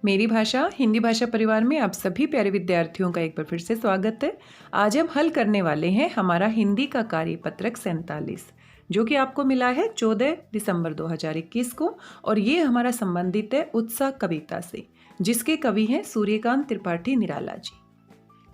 मेरी भाषा हिंदी भाषा परिवार में आप सभी प्यारे विद्यार्थियों का एक बार फिर से स्वागत है। आज हम हल करने वाले हैं हमारा हिंदी का कार्यपत्रक 47 जो कि आपको मिला है 14 दिसंबर 2021 को, और ये हमारा संबंधित है उत्साह कविता से, जिसके कवि हैं सूर्यकांत त्रिपाठी निराला जी।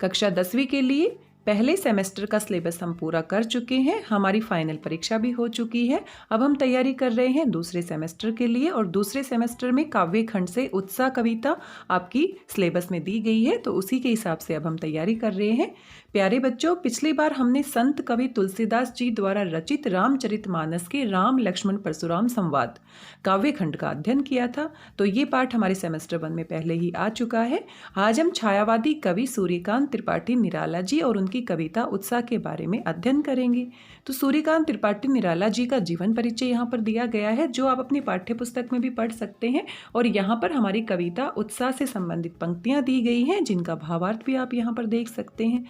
कक्षा 10वीं के लिए पहले सेमेस्टर का सिलेबस हम पूरा कर चुके हैं, हमारी फाइनल परीक्षा भी हो चुकी है। अब हम तैयारी कर रहे हैं दूसरे सेमेस्टर के लिए, और दूसरे सेमेस्टर में काव्य खंड से उत्साह कविता आपकी सिलेबस में दी गई है, तो उसी के हिसाब से अब हम तैयारी कर रहे हैं। प्यारे बच्चों, पिछली बार हमने संत कवि तुलसीदास जी द्वारा रचित रामचरितमानस के राम लक्ष्मण परशुराम संवाद काव्य खंड का अध्ययन किया था, तो ये पाठ हमारे सेमेस्टर 1 में पहले ही आ चुका है। आज हम छायावादी कवि सूर्यकांत त्रिपाठी निराला जी और उनकी कविता उत्साह के बारे में अध्ययन करेंगे। तो सूर्यकांत त्रिपाठी निराला जी का जीवन परिचय यहाँ पर दिया गया है, जो आप अपनी पाठ्य पुस्तक में भी पढ़ सकते हैं, और यहाँ पर हमारी कविता उत्साह से संबंधित पंक्तियाँ दी गई हैं, जिनका भावार्थ भी आप यहाँ पर देख सकते हैं।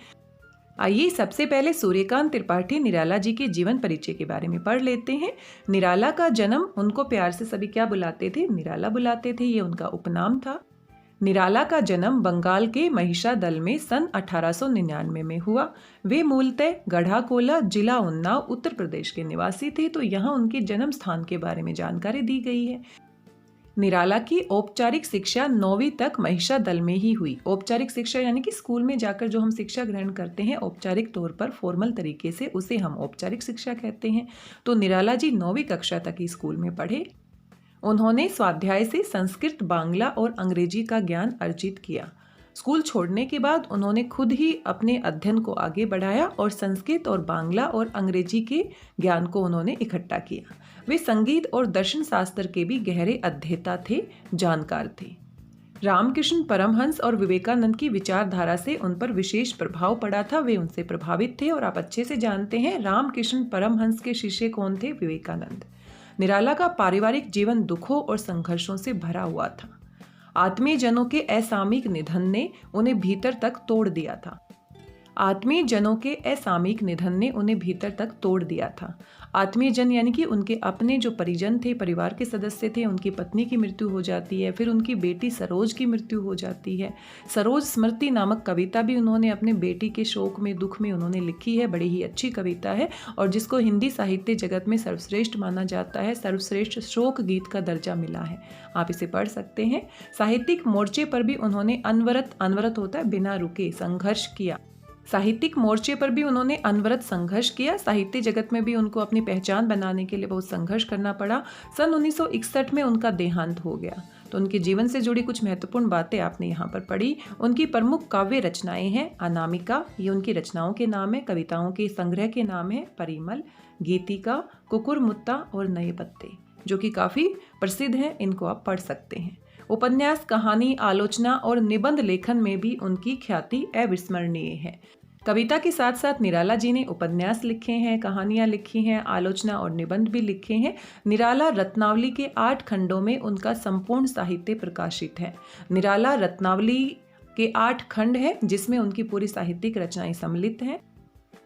आइए सबसे पहले सूर्यकांत त्रिपाठी निराला जी के जीवन परिचय के बारे में पढ़ लेते हैं। निराला का जन्म, उनको प्यार से सभी क्या बुलाते थे? निराला बुलाते थे, ये उनका उपनाम था। निराला का जन्म बंगाल के महिषादल में सन 1899 में हुआ। वे मूलतः गढ़ाकोला, जिला उन्नाव, उत्तर प्रदेश के निवासी थे, तो यहाँ उनके जन्म स्थान के बारे में जानकारी दी गई है। निराला की औपचारिक शिक्षा 9वीं तक महिषादल में ही हुई। औपचारिक शिक्षा यानी कि स्कूल में जाकर जो हम शिक्षा ग्रहण करते हैं औपचारिक तौर पर, फॉर्मल तरीके से, उसे हम औपचारिक शिक्षा कहते हैं। तो निराला जी 9वीं कक्षा तक ही स्कूल में पढ़े। उन्होंने स्वाध्याय से संस्कृत, बांग्ला और अंग्रेजी का ज्ञान अर्जित किया। स्कूल छोड़ने के बाद उन्होंने खुद ही अपने अध्ययन को आगे बढ़ाया और संस्कृत और बांग्ला और अंग्रेजी के ज्ञान को उन्होंने इकट्ठा किया। वे संगीत और दर्शन शास्त्र के भी गहरे अध्येता थे, जानकार थे। रामकृष्ण परमहंस और विवेकानंद की विचारधारा से उन पर विशेष प्रभाव पड़ा था, वे उनसे प्रभावित थे, और आप अच्छे से जानते हैं रामकृष्ण परमहंस के शिष्य कौन थे? विवेकानंद। निराला का पारिवारिक जीवन दुखों और संघर्षों से भरा हुआ था। आत्मीय जनों के असामयिक निधन ने उन्हें भीतर तक तोड़ दिया था। आत्मीय जनों के असामयिक निधन ने उन्हें भीतर तक तोड़ दिया था। आत्मीय जन यानी कि उनके अपने जो परिजन थे, परिवार के सदस्य थे, उनकी पत्नी की मृत्यु हो जाती है, फिर उनकी बेटी सरोज की मृत्यु हो जाती है। सरोज स्मृति नामक कविता भी उन्होंने अपने बेटी के शोक में, दुख में उन्होंने लिखी है। बड़ी ही अच्छी कविता है, और जिसको हिंदी साहित्य जगत में सर्वश्रेष्ठ माना जाता है, सर्वश्रेष्ठ शोक गीत का दर्जा मिला है। आप इसे पढ़ सकते हैं। साहित्यिक मोर्चे पर भी उन्होंने अनवरत होता है बिना रुके, संघर्ष किया। साहित्यिक मोर्चे पर भी उन्होंने अनवरत संघर्ष किया। साहित्य जगत में भी उनको अपनी पहचान बनाने के लिए बहुत संघर्ष करना पड़ा। सन 1961 में उनका देहांत हो गया। तो उनके जीवन से जुड़ी कुछ महत्वपूर्ण बातें आपने यहाँ पर पढ़ी। उनकी प्रमुख काव्य रचनाएं हैं अनामिका, ये उनकी रचनाओं के नाम है, कविताओं के संग्रह के नाम है परिमल, गीतिका, कुकुरमुत्ता और नए पत्ते, जो कि काफ़ी प्रसिद्ध हैं, इनको आप पढ़ सकते हैं। उपन्यास, कहानी, आलोचना और निबंध लेखन में भी उनकी ख्याति अविस्मरणीय है। कविता के साथ साथ निराला जी ने उपन्यास लिखे हैं, कहानियाँ लिखी हैं, आलोचना और निबंध भी लिखे हैं। निराला रत्नावली के 8 खंडों में उनका संपूर्ण साहित्य प्रकाशित है। निराला रत्नावली के 8 खंड हैं, जिसमें उनकी पूरी साहित्यिक रचनाएं सम्मिलित हैं।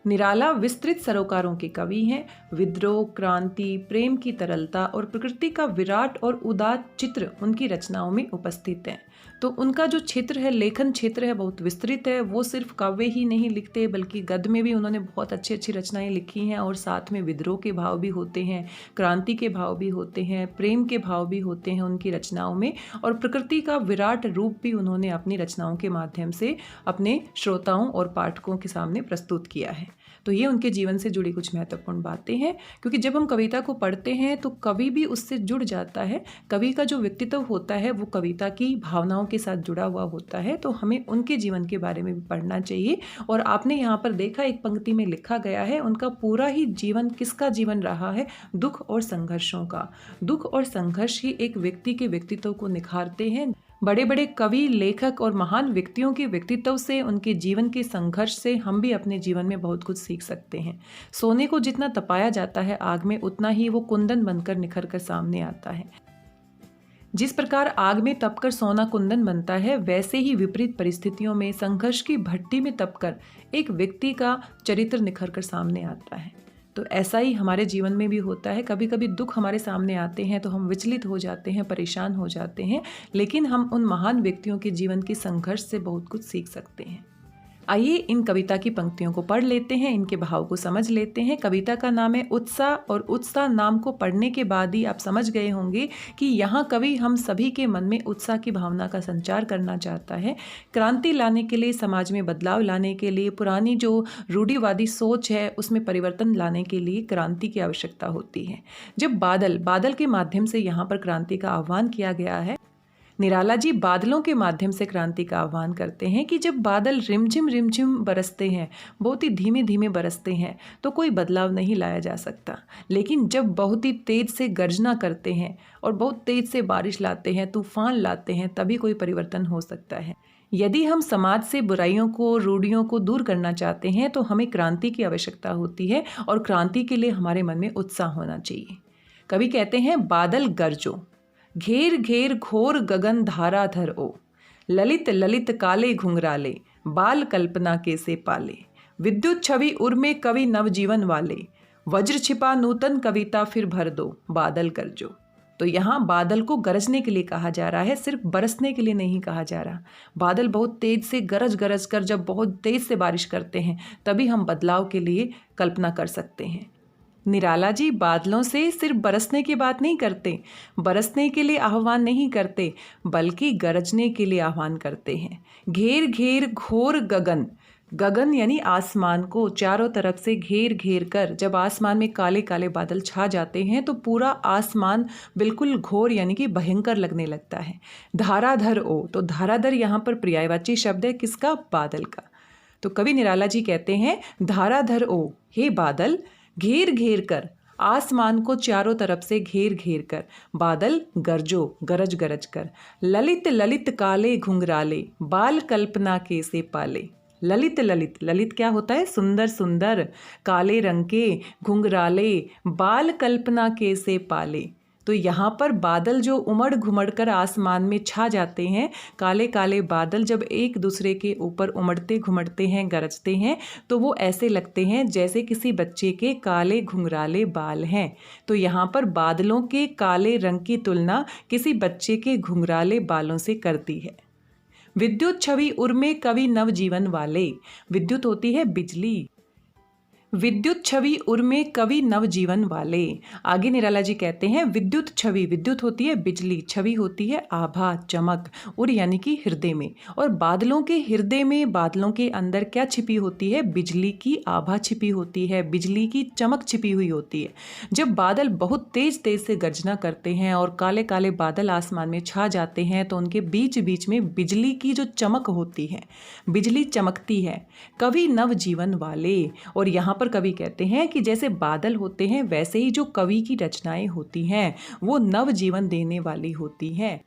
निराला विस्तृत सरोकारों के कवि हैं। विद्रोह, क्रांति, प्रेम की तरलता और प्रकृति का विराट और उदात्त चित्र उनकी रचनाओं में उपस्थित हैं। तो उनका जो क्षेत्र है, लेखन क्षेत्र है, बहुत विस्तृत है। वो सिर्फ काव्य ही नहीं लिखते, बल्कि गद्य में भी उन्होंने बहुत अच्छी अच्छी रचनाएं लिखी हैं, और साथ में विद्रोह के भाव भी होते हैं, क्रांति के भाव भी होते हैं, प्रेम के भाव भी होते हैं उनकी रचनाओं में, और प्रकृति का विराट रूप भी उन्होंने अपनी रचनाओं के माध्यम से अपने श्रोताओं और पाठकों के सामने प्रस्तुत किया है। तो ये उनके जीवन से जुड़ी कुछ महत्वपूर्ण बातें हैं, क्योंकि जब हम कविता को पढ़ते हैं तो कवि भी उससे जुड़ जाता है। कवि का जो व्यक्तित्व होता है वो कविता की भावनाओं के साथ जुड़ा हुआ होता है, तो हमें उनके जीवन के बारे में भी पढ़ना चाहिए। और आपने यहाँ पर देखा, एक पंक्ति में लिखा गया है, उनका पूरा ही जीवन किसका जीवन रहा है? दुख और संघर्षों का। दुख और संघर्ष ही एक व्यक्ति के व्यक्तित्व को निखारते हैं। बड़े बड़े कवि, लेखक और महान व्यक्तियों के व्यक्तित्व से, उनके जीवन के संघर्ष से हम भी अपने जीवन में बहुत कुछ सीख सकते हैं। सोने को जितना तपाया जाता है आग में, उतना ही वो कुंदन बनकर निखर कर सामने आता है। जिस प्रकार आग में तपकर सोना कुंदन बनता है, वैसे ही विपरीत परिस्थितियों में संघर्ष की भट्टी में तपकर एक व्यक्ति का चरित्र निखर कर सामने आता है। तो ऐसा ही हमारे जीवन में भी होता है। कभी कभी दुख हमारे सामने आते हैं तो हम विचलित हो जाते हैं, परेशान हो जाते हैं, लेकिन हम उन महान व्यक्तियों के जीवन की संघर्ष से बहुत कुछ सीख सकते हैं। आइए इन कविता की पंक्तियों को पढ़ लेते हैं, इनके भाव को समझ लेते हैं। कविता का नाम है उत्साह, और उत्साह नाम को पढ़ने के बाद ही आप समझ गए होंगे कि यहाँ कवि हम सभी के मन में उत्साह की भावना का संचार करना चाहता है। क्रांति लाने के लिए, समाज में बदलाव लाने के लिए, पुरानी जो रूढ़िवादी सोच है उसमें परिवर्तन लाने के लिए क्रांति की आवश्यकता होती है। जब बादल के माध्यम से यहाँ पर क्रांति का आह्वान किया गया है। निराला जी बादलों के माध्यम से क्रांति का आह्वान करते हैं कि जब बादल रिमझिम रिमझिम बरसते हैं, बहुत ही धीमे धीमे बरसते हैं, तो कोई बदलाव नहीं लाया जा सकता। लेकिन जब बहुत ही तेज से गर्जना करते हैं और बहुत तेज से बारिश लाते हैं, तूफान लाते हैं, तभी कोई परिवर्तन हो सकता है। यदि हम समाज से बुराइयों को, रूढ़ियों को दूर करना चाहते हैं तो हमें क्रांति की आवश्यकता होती है, और क्रांति के लिए हमारे मन में उत्साह होना चाहिए। कवि कहते हैं, बादल गरजो, घेर घेर घोर गगन धाराधर ओ, ललित ललित काले घुंघराले, बाल कल्पना के से पाले, विद्युत छवि उर्मे कवि नवजीवन वाले, वज्र छिपा नूतन कविता फिर भर दो, बादल गरजो। तो यहाँ बादल को गरजने के लिए कहा जा रहा है, सिर्फ बरसने के लिए नहीं कहा जा रहा। बादल बहुत तेज से गरज गरज कर जब बहुत तेज से बारिश करते हैं, तभी हम बदलाव के लिए कल्पना कर सकते हैं। निराला जी बादलों से सिर्फ बरसने की बात नहीं करते, बरसने के लिए आह्वान नहीं करते, बल्कि गरजने के लिए आह्वान करते हैं। घेर घेर घोर गगन, गगन यानी आसमान को चारों तरफ से घेर घेर कर जब आसमान में काले काले बादल छा जाते हैं तो पूरा आसमान बिल्कुल घोर यानी कि भयंकर लगने लगता है। धाराधर ओ, तो धाराधर यहाँ पर पर्यायवाची शब्द है, किसका? बादल का। तो कवि निराला जी कहते हैं, धाराधर ओ, हे बादल, घेर घेर कर आसमान को चारों तरफ से घेर घेर कर, बादल गरजो, गरज गरज कर, ललित ललित काले घुंघराले, बाल कल्पना के से पाले। ललित ललित, ललित क्या होता है? सुंदर सुंदर, काले रंग के, घुंघराले, बाल कल्पना के से पाले। तो यहाँ पर बादल जो उमड़ घुमड़ कर आसमान में छा जाते हैं, काले काले बादल जब एक दूसरे के ऊपर उमड़ते घुमड़ते हैं, गरजते हैं, तो वो ऐसे लगते हैं जैसे किसी बच्चे के काले घुंघराले बाल हैं। तो यहाँ पर बादलों के काले रंग की तुलना किसी बच्चे के घुंघराले बालों से करती है। विद्युत छवि उर्मे कवि नवजीवन वाले, विद्युत होती है बिजली, विद्युत छवि उर्मे कवि नवजीवन वाले। आगे निराला जी कहते हैं, विद्युत छवि, विद्युत होती है बिजली, छवि होती है आभा, चमक, और यानी कि हृदय में, और बादलों के हृदय में, बादलों के अंदर क्या छिपी होती है? बिजली की आभा छिपी होती है, बिजली की चमक छिपी हुई होती है। जब बादल बहुत तेज तेज से गर्जना करते हैं और काले काले बादल आसमान में छा जाते हैं, तो उनके बीच बीच में बिजली की जो चमक होती है, बिजली चमकती है, कवि नवजीवन वाले। और यहाँ पर कवि कहते हैं कि जैसे बादल होते हैं, वैसे ही जो कवि की रचनाएं होती हैं वो नव जीवन देने वाली होती हैं।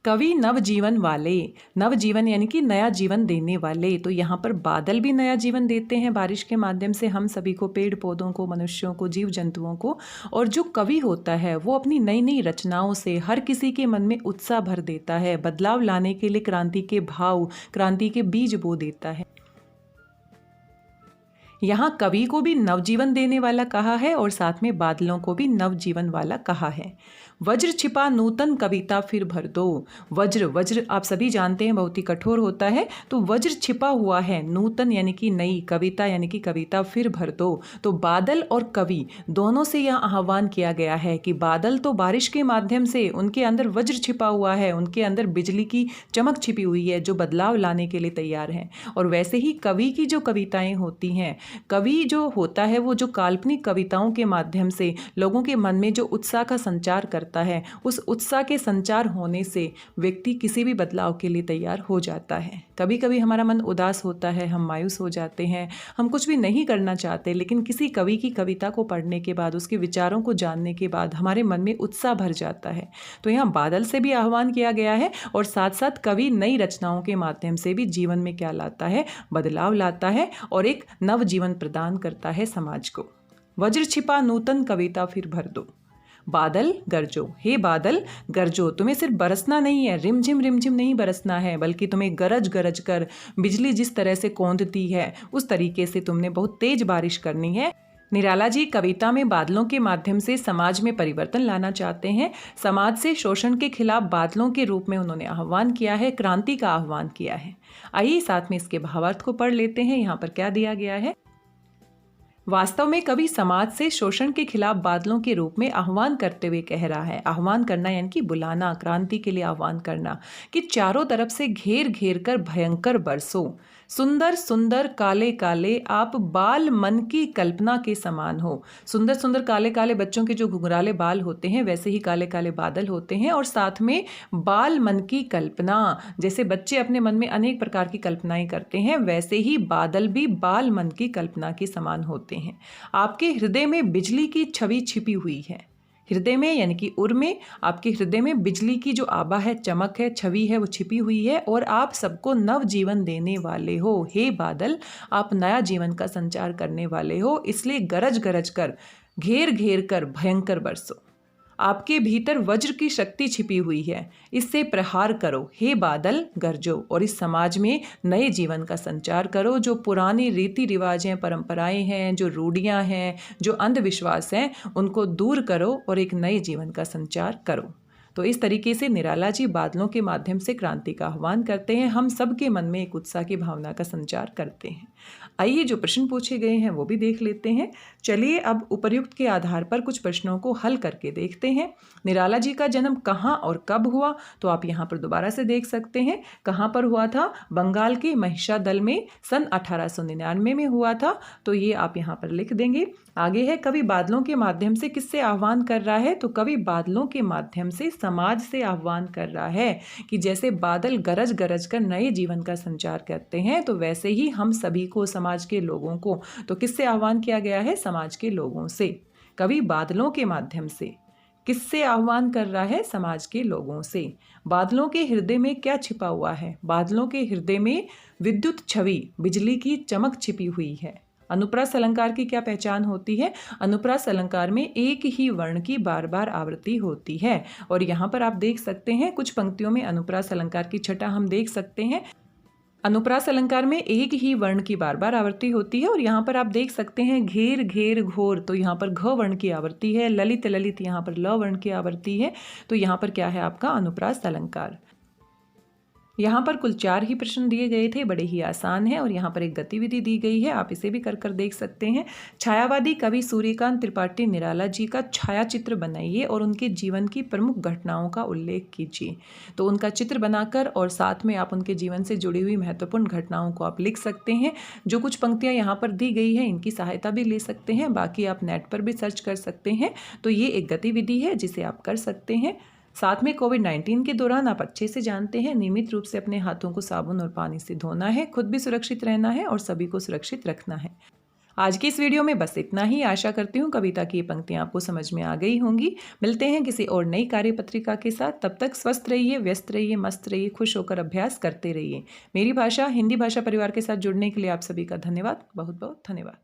कवि नवजीवन वाले, नवजीवन यानी कि नया जीवन देने वाले। तो यहाँ पर बादल भी नया जीवन देते हैं बारिश के माध्यम से हम सभी को, पेड़ पौधों को, मनुष्यों को, जीव जंतुओं को। और जो कवि होता है वो अपनी नई नई रचनाओं से हर किसी के मन में उत्साह भर देता है, बदलाव लाने के लिए क्रांति के भाव, क्रांति के बीज बो देता है। यहाँ कवि को भी नवजीवन देने वाला कहा है और साथ में बादलों को भी नवजीवन वाला कहा है। वज्र छिपा नूतन कविता फिर भर दो। वज्र, वज्र आप सभी जानते हैं बहुत ही कठोर होता है, तो वज्र छिपा हुआ है, नूतन यानी कि नई, कविता यानी कि कविता फिर भर दो। तो बादल और कवि दोनों से यह आह्वान किया गया है कि बादल तो बारिश के माध्यम से उनके अंदर वज्र छिपा हुआ है, उनके अंदर बिजली की चमक छिपी हुई है जो बदलाव लाने के लिए तैयार हैं। और वैसे ही कवि की जो कविताएं होती हैं, कवि जो होता है वो जो काल्पनिक कविताओं के माध्यम से लोगों के मन में जो उत्साह का संचार करता है, उस उत्साह के संचार होने से व्यक्ति किसी भी बदलाव के लिए तैयार हो जाता है। कभी कभी हमारा मन उदास होता है, हम मायूस हो जाते हैं, हम कुछ भी नहीं करना चाहते, लेकिन किसी कवि की कविता को पढ़ने के बाद, उसके विचारों को जानने के बाद हमारे मन में उत्साह भर जाता है। तो यहाँ बादल से भी आह्वान किया गया है और साथ साथ कवि नई रचनाओं के माध्यम से भी जीवन में क्या लाता है? बदलाव लाता है और एक नव जीवन प्रदान करता है समाज को। वज्र छिपा नूतन कविता फिर भर दो। बादल गरजो, हे बादल गरजो, तुम्हें सिर्फ बरसना नहीं है, रिमझिम रिमझिम नहीं बरसना है, बल्कि तुम्हें गरज गरज कर, बिजली जिस तरह से कौंधती है उस तरीके से तुमने बहुत तेज बारिश करनी है। निराला जी कविता में बादलों के माध्यम से समाज में परिवर्तन लाना चाहते हैं। समाज से शोषण के खिलाफ बादलों के रूप में उन्होंने आह्वान किया है, क्रांति का आह्वान किया है। आइए साथ में इसके भावार्थ को पढ़ लेते हैं। यहाँ पर क्या दिया गया है। वास्तव में कवि समाज से शोषण के खिलाफ बादलों के रूप में आह्वान करते हुए कह रहा है। आह्वान करना यानी कि बुलाना, क्रांति के लिए आह्वान करना, कि चारों तरफ से घेर घेर कर भयंकर बरसो। सुंदर सुंदर काले काले आप बाल मन की कल्पना के समान हो। सुंदर सुंदर काले काले बच्चों के जो घुंघराले बाल होते हैं वैसे ही काले काले बादल होते हैं, और साथ में बाल मन की कल्पना, जैसे बच्चे अपने मन में अनेक प्रकार की कल्पनाएं करते हैं वैसे ही बादल भी बाल मन की कल्पना के समान होते हैं। आपके हृदय में बिजली की छवि छिपी हुई है। हृदय में यानी कि उर में, आपके हृदय में बिजली की जो आभा है, चमक है, छवि है, वो छिपी हुई है, और आप सबको नव जीवन देने वाले हो। हे बादल, आप नया जीवन का संचार करने वाले हो, इसलिए गरज गरज कर, घेर घेर कर भयंकर बरसो। आपके भीतर वज्र की शक्ति छिपी हुई है, इससे प्रहार करो। हे बादल, गरजो और इस समाज में नए जीवन का संचार करो। जो पुरानी रीति रिवाज हैं, परंपराएं हैं, जो रूढ़ियां हैं, जो अंधविश्वास हैं, उनको दूर करो और एक नए जीवन का संचार करो। तो इस तरीके से निराला जी बादलों के माध्यम से क्रांति का आह्वान करते हैं। हम सबके मन में एक उत्साह की भावना का संचार करते हैं। आइए जो प्रश्न पूछे गए हैं वो भी देख लेते हैं। चलिए अब उपर्युक्त के आधार पर कुछ प्रश्नों को हल करके देखते हैं। निराला जी का जन्म कहाँ और कब हुआ, तो आप यहाँ पर दोबारा से देख सकते हैं। कहाँ पर हुआ था, बंगाल के महिषादल में सन 1899 में हुआ था, तो ये आप यहाँ पर लिख देंगे। आगे है, कवि बादलों के माध्यम से किससे आह्वान कर रहा है, तो कवि बादलों के माध्यम से समाज से आह्वान कर रहा है कि जैसे बादल गरज गरज कर नए जीवन का संचार करते हैं, तो वैसे ही हम सभी को, समाज के लोगों को, तो किससे आह्वान किया गया है, समाज के लोगों से। कवि बादलों के माध्यम से किससे आह्वान कर रहा है, समाज के लोगों से। बादलों के हृदय में क्या छिपा हुआ है, बादलों के हृदय में विद्युत छवि, बिजली की चमक छिपी हुई है। अनुप्रास अलंकार की क्या पहचान होती है, अनुप्रास अलंकार में एक ही वर्ण की बार बार आवृत्ति होती है। और यहाँ पर आप देख सकते हैं कुछ पंक्तियों में अनुप्रास अलंकार की छटा हम देख सकते हैं। अनुप्रास अलंकार में एक ही वर्ण की बार बार आवृत्ति होती है, और यहाँ पर आप देख सकते हैं घेर घेर घोर, तो यहाँ पर घ वर्ण की आवृत्ति है। ललित ललित यहाँ पर ल वर्ण की आवृत्ति है। तो यहाँ पर क्या है आपका अनुप्रास अलंकार। यहाँ पर कुल 4 ही प्रश्न दिए गए थे, बड़े ही आसान है, और यहाँ पर एक गतिविधि दी गई है, आप इसे भी कर देख सकते हैं। छायावादी कवि सूर्यकांत त्रिपाठी निराला जी का छाया चित्र बनाइए और उनके जीवन की प्रमुख घटनाओं का उल्लेख कीजिए। तो उनका चित्र बनाकर और साथ में आप उनके जीवन से जुड़ी हुई महत्वपूर्ण घटनाओं को आप लिख सकते हैं। जो कुछ पंक्तियाँ यहाँ पर दी गई है इनकी सहायता भी ले सकते हैं, बाकी आप नेट पर भी सर्च कर सकते हैं। तो ये एक गतिविधि है जिसे आप कर सकते हैं। साथ में कोविड-19 के दौरान आप अच्छे से जानते हैं नियमित रूप से अपने हाथों को साबुन और पानी से धोना है, खुद भी सुरक्षित रहना है और सभी को सुरक्षित रखना है। आज की इस वीडियो में बस इतना ही। आशा करती हूँ कविता की ये पंक्तियाँ आपको समझ में आ गई होंगी। मिलते हैं किसी और नई कार्यपत्रिका के साथ। तब तक स्वस्थ रहिए, व्यस्त रहिए, मस्त रहिए, खुश होकर अभ्यास करते रहिए। मेरी भाषा हिंदी भाषा परिवार के साथ जुड़ने के लिए आप सभी का धन्यवाद, बहुत बहुत धन्यवाद।